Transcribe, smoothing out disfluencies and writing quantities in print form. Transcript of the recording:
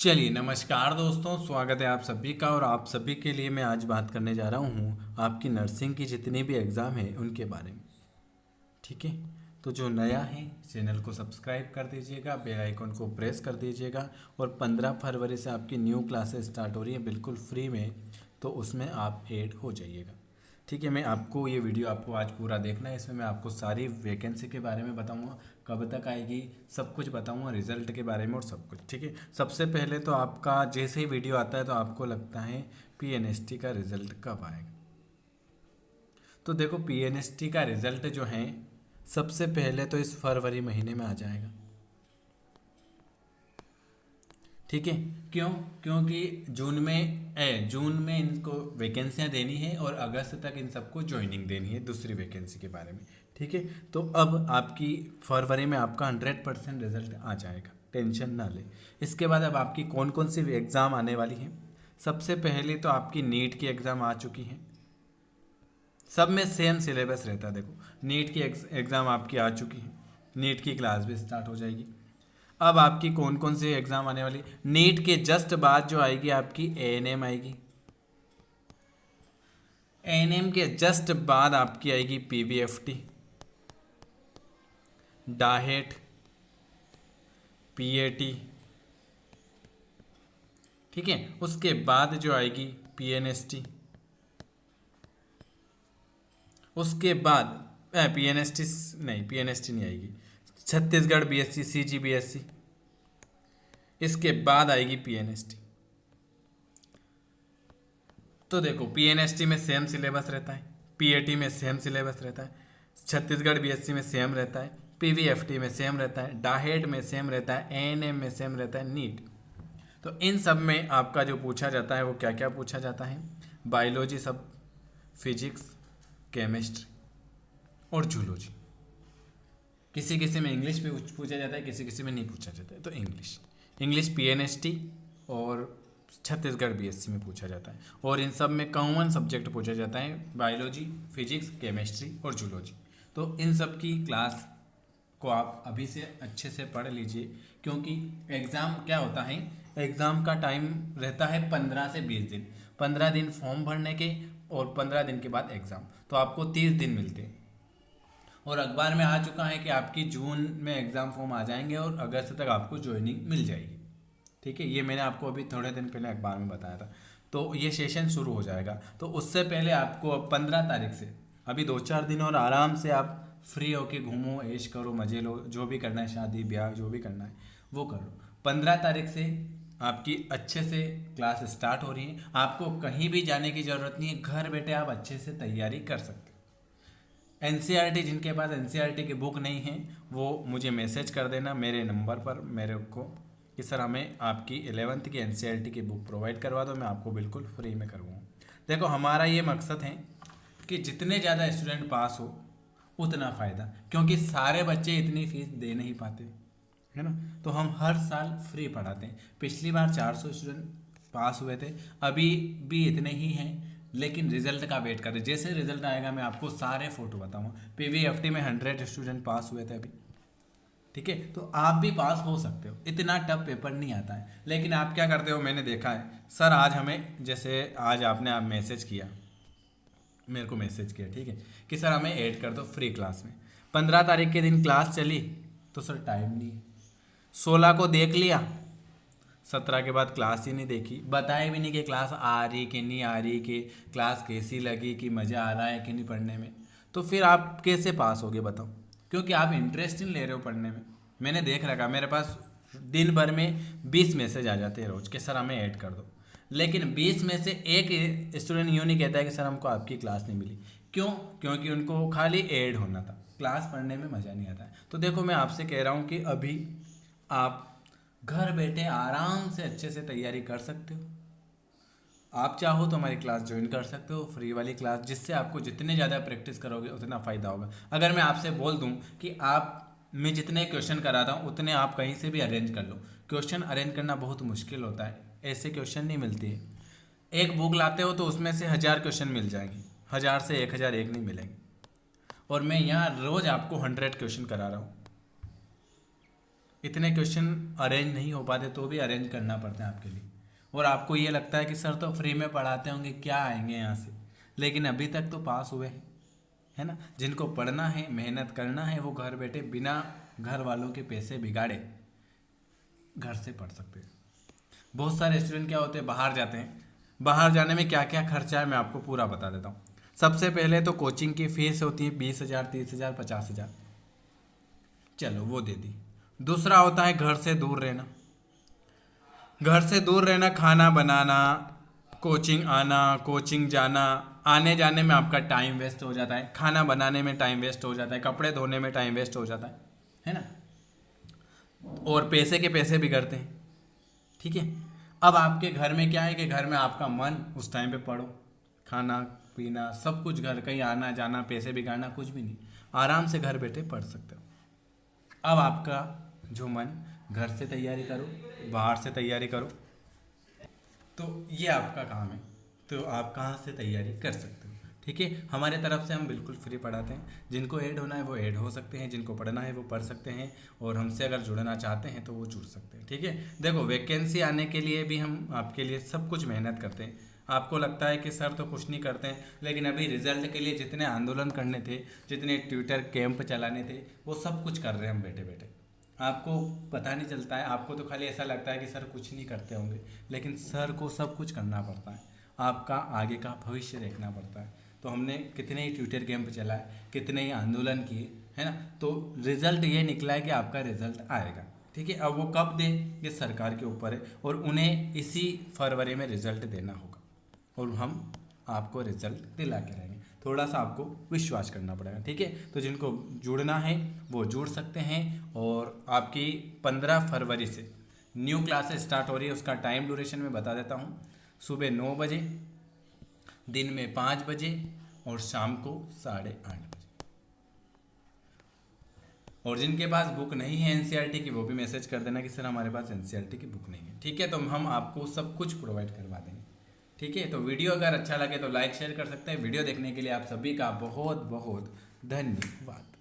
चलिए नमस्कार दोस्तों, स्वागत है आप सभी का। और आप सभी के लिए मैं आज बात करने जा रहा हूँ आपकी नर्सिंग की जितनी भी एग्ज़ाम है उनके बारे में। ठीक है, तो जो नया है चैनल को सब्सक्राइब कर दीजिएगा, बेल आइकन को प्रेस कर दीजिएगा। और 15 फरवरी से आपकी न्यू क्लासेस स्टार्ट हो रही है बिल्कुल फ्री में, तो उसमें आप ऐड हो जाइएगा। ठीक है, मैं आपको ये वीडियो आपको आज पूरा देखना है। इसमें मैं आपको सारी वैकेंसी के बारे में बताऊंगा, कब तक आएगी, सब कुछ बताऊंगा, रिजल्ट के बारे में और सब कुछ। ठीक है, सबसे पहले तो आपका जैसे ही वीडियो आता है तो आपको लगता है पीएनएसटी का रिजल्ट कब आएगा। तो देखो, पीएनएसटी का रिजल्ट जो है सबसे पहले तो इस फरवरी महीने में आ जाएगा। ठीक है, क्यों? क्योंकि जून में इनको वैकेंसियां देनी है और अगस्त तक इन सबको ज्वाइनिंग देनी है दूसरी वैकेंसी के बारे में। ठीक है, तो अब आपकी फरवरी में आपका 100% रिजल्ट आ जाएगा, टेंशन ना ले। इसके बाद अब आपकी कौन कौन सी एग्ज़ाम आने वाली है। सबसे पहले तो आपकी नीट की एग्ज़ाम आ चुकी है। सब में सेम सिलेबस रहता है। देखो, नीट की एग्ज़ाम आपकी आ चुकी है, नीट की क्लास भी स्टार्ट हो जाएगी। अब आपकी कौन कौन सी एग्ज़ाम आने वाली, नीट के जस्ट बाद जो आएगी आपकी एएनएम आएगी। एएनएम के जस्ट बाद आपकी आएगी पीवीएफटी, डाहेट, पीएटी। ठीक है, उसके बाद जो आएगी पीएनएसटी। उसके बाद पीएनएसटी नहीं, पीएनएसटी नहीं आएगी, छत्तीसगढ़ बीएससी सीजीबीएससी। इसके बाद आएगी पीएनएसटी। तो देखो, पीएनएसटी में सेम सिलेबस रहता है, पीएटी में सेम सिलेबस रहता है, छत्तीसगढ़ बीएससी में सेम रहता है, पीवीएफटी में सेम रहता है, डाहेड में सेम रहता है, एएनएम में सेम रहता है, नीट। तो इन सब में आपका जो पूछा जाता है वो क्या क्या पूछा जाता है, बायोलॉजी सब, फिजिक्स, केमिस्ट्री और जूलॉजी। किसी किसी में इंग्लिश भी पूछा जाता है, किसी किसी में नहीं पूछा जाता है। तो इंग्लिश पीएनएसटी और छत्तीसगढ़ बीएससी में पूछा जाता है। और इन सब में कॉमन सब्जेक्ट पूछा जाता है, बायोलॉजी, फिजिक्स, केमिस्ट्री और जूलॉजी। तो इन सब की क्लास को आप अभी से अच्छे से पढ़ लीजिए, क्योंकि एग्ज़ाम क्या होता है, एग्ज़ाम का टाइम रहता है 15 से 20 दिन। 15 दिन फॉर्म भरने के और 15 दिन के बाद एग्ज़ाम, तो आपको 30 दिन मिलते हैं। और अखबार में आ चुका है कि आपकी जून में एग्ज़ाम फॉर्म आ जाएंगे और अगस्त तक आपको ज्वाइनिंग मिल जाएगी। ठीक है, ये मैंने आपको अभी थोड़े दिन पहले अखबार में बताया था। तो ये सेशन शुरू हो जाएगा, तो उससे पहले आपको अब 15 तारीख से अभी 2-4 दिन और आराम से आप फ्री होके घूमो, ऐश करो, मजे लो, जो भी करना है, शादी ब्याह जो भी करना है वो कर लो। 15 तारीख से आपकी अच्छे से क्लास स्टार्ट हो रही है। आपको कहीं भी जाने की ज़रूरत नहीं है, घर बैठे आप अच्छे से तैयारी कर सकते हो। एनसीईआरटी, जिनके पास एनसीईआरटी की बुक नहीं है वो मुझे मैसेज कर देना मेरे नंबर पर, मेरे को, कि सर हमें आपकी 11th की एनसीईआरटी की बुक प्रोवाइड करवा दो, मैं आपको बिल्कुल फ्री में करवाऊँ। देखो, हमारा ये मकसद है कि जितने ज़्यादा स्टूडेंट पास हो उतना फ़ायदा, क्योंकि सारे बच्चे इतनी फीस दे नहीं पाते, है ना। तो हम हर साल फ्री पढ़ाते हैं। पिछली बार 400 स्टूडेंट पास हुए थे, अभी भी इतने ही हैं, लेकिन रिजल्ट का वेट कर रहे। जैसे रिजल्ट आएगा मैं आपको सारे फोटो बताऊंगा। पीवीएफटी में 100 स्टूडेंट पास हुए थे अभी। ठीक है, तो आप भी पास हो सकते हो, इतना टफ पेपर नहीं आता है। लेकिन आप क्या करते हो, मैंने देखा है, सर आज हमें, जैसे आज आपने आप मैसेज किया, मेरे को मैसेज किया, ठीक है, कि सर हमें ऐड कर दो फ्री क्लास में। 15 तारीख के दिन क्लास चली तो सर टाइम नहीं है। 16 को देख लिया, 17 के बाद क्लास ही नहीं देखी, बताए भी नहीं कि क्लास आ रही कि नहीं आ रही, कि क्लास कैसी लगी, कि मज़ा आ रहा है कि नहीं पढ़ने में। तो फिर आप कैसे पास होगे बताओ, क्योंकि आप इंटरेस्ट नहीं ले रहे हो पढ़ने में। मैंने देख रखा, मेरे पास दिन भर में 20 मैसेज आ जाते हैं रोज़ कि सर हमें ऐड कर दो, लेकिन 20 में से एक स्टूडेंट यूँ नहीं कहता है कि सर हमको आपकी क्लास नहीं मिली। क्यों? क्योंकि उनको खाली ऐड होना था, क्लास पढ़ने में मज़ा नहीं आता है। तो देखो, मैं आपसे कह रहा हूँ कि अभी आप घर बैठे आराम से अच्छे से तैयारी कर सकते हो। आप चाहो तो हमारी क्लास ज्वाइन कर सकते हो, फ्री वाली क्लास, जिससे आपको जितने ज़्यादा प्रैक्टिस करोगे उतना फ़ायदा होगा। अगर मैं आपसे बोल दूं कि आप, मैं जितने क्वेश्चन कराता हूँ उतने आप कहीं से भी अरेंज कर लो, क्वेश्चन अरेंज करना बहुत मुश्किल होता है, ऐसे क्वेश्चन नहीं मिलती है। एक बुक लाते हो तो उसमें से 1000 क्वेश्चन मिल जाएंगे, 1000 से 1001 नहीं मिलेंगे। और मैं यहाँ रोज़ आपको 100 क्वेश्चन करा रहा हूँ, इतने क्वेश्चन अरेंज नहीं हो पाते तो भी अरेंज करना पड़ता है आपके लिए। और आपको ये लगता है कि सर तो फ्री में पढ़ाते होंगे, क्या आएंगे यहाँ से, लेकिन अभी तक तो पास हुए हैं, है ना। जिनको पढ़ना है, मेहनत करना है, वो घर बैठे बिना घर वालों के पैसे बिगाड़े घर से पढ़ सकते हैं। बहुत सारे स्टूडेंट क्या होते हैं, बाहर जाते हैं। बाहर जाने में क्या क्या खर्चा है मैं आपको पूरा बता देता हूँ। सबसे पहले तो कोचिंग की फीस होती है 20,000, 30,000, 50,000, चलो वो दे दी। दूसरा होता है घर से दूर रहना। घर से दूर रहना, खाना बनाना, कोचिंग आना, कोचिंग जाना, आने जाने में आपका टाइम वेस्ट हो जाता है, खाना बनाने में टाइम वेस्ट हो जाता है, कपड़े धोने में टाइम वेस्ट हो जाता है ना। और पैसे के पैसे बिगड़ते हैं, ठीक है। अब आपके घर में क्या है कि घर में आपका मन उस टाइम पे पढ़ो, खाना पीना सब कुछ, घर कहीं आना जाना, पैसे बिगाड़ना कुछ भी नहीं, आराम से घर बैठे पढ़ सकते हो। अब आपका जो मन, घर से तैयारी करो, बाहर से तैयारी करो, तो ये आपका काम है। तो आप कहाँ से तैयारी कर सकते हो, ठीक है। हमारे तरफ से हम बिल्कुल फ्री पढ़ाते हैं। जिनको ऐड होना है वो ऐड हो सकते हैं, जिनको पढ़ना है वो पढ़ सकते हैं, और हमसे अगर जुड़ना चाहते हैं तो वो जुड़ सकते हैं, ठीक है। देखो, वैकेंसी आने के लिए भी हम आपके लिए सब कुछ मेहनत करते हैं। आपको लगता है कि सर तो कुछ नहीं करते हैं, लेकिन अभी रिजल्ट के लिए जितने आंदोलन करने थे, जितने ट्विटर कैंप चलाने थे, वो सब कुछ कर रहे हैं हम बैठे बैठे। आपको पता नहीं चलता है, आपको तो खाली ऐसा लगता है कि सर कुछ नहीं करते होंगे, लेकिन सर को सब कुछ करना पड़ता है। आपका आगे का भविष्य देखना पड़ता है। तो हमने कितने ही ट्विटर कैंप चलाए, कितने ही आंदोलन किए, है ना। तो रिजल्ट ये निकला है कि आपका रिजल्ट आएगा, ठीक है। अब वो कब दें ये सरकार के ऊपर है, और उन्हें इसी फरवरी में रिजल्ट देना होगा, और हम आपको रिजल्ट दिला के रहेंगे। थोड़ा सा आपको विश्वास करना पड़ेगा, ठीक है। तो जिनको जुड़ना है वो जुड़ सकते हैं। और आपकी 15 फरवरी से न्यू क्लासेस स्टार्ट हो रही है। उसका टाइम ड्यूरेशन मैं बता देता हूँ। सुबह 9 बजे, दिन में 5 बजे, और शाम को 8:30 बजे। और जिनके पास बुक नहीं है एनसीईआरटी की, वो भी मैसेज कर देना कि सर हमारे पास एनसीईआरटी की बुक नहीं है, ठीक है। तो हम आपको सब कुछ प्रोवाइड करवा देंगे, ठीक है। तो वीडियो अगर अच्छा लगे तो लाइक शेयर कर सकते हैं। वीडियो देखने के लिए आप सभी का बहुत बहुत धन्यवाद।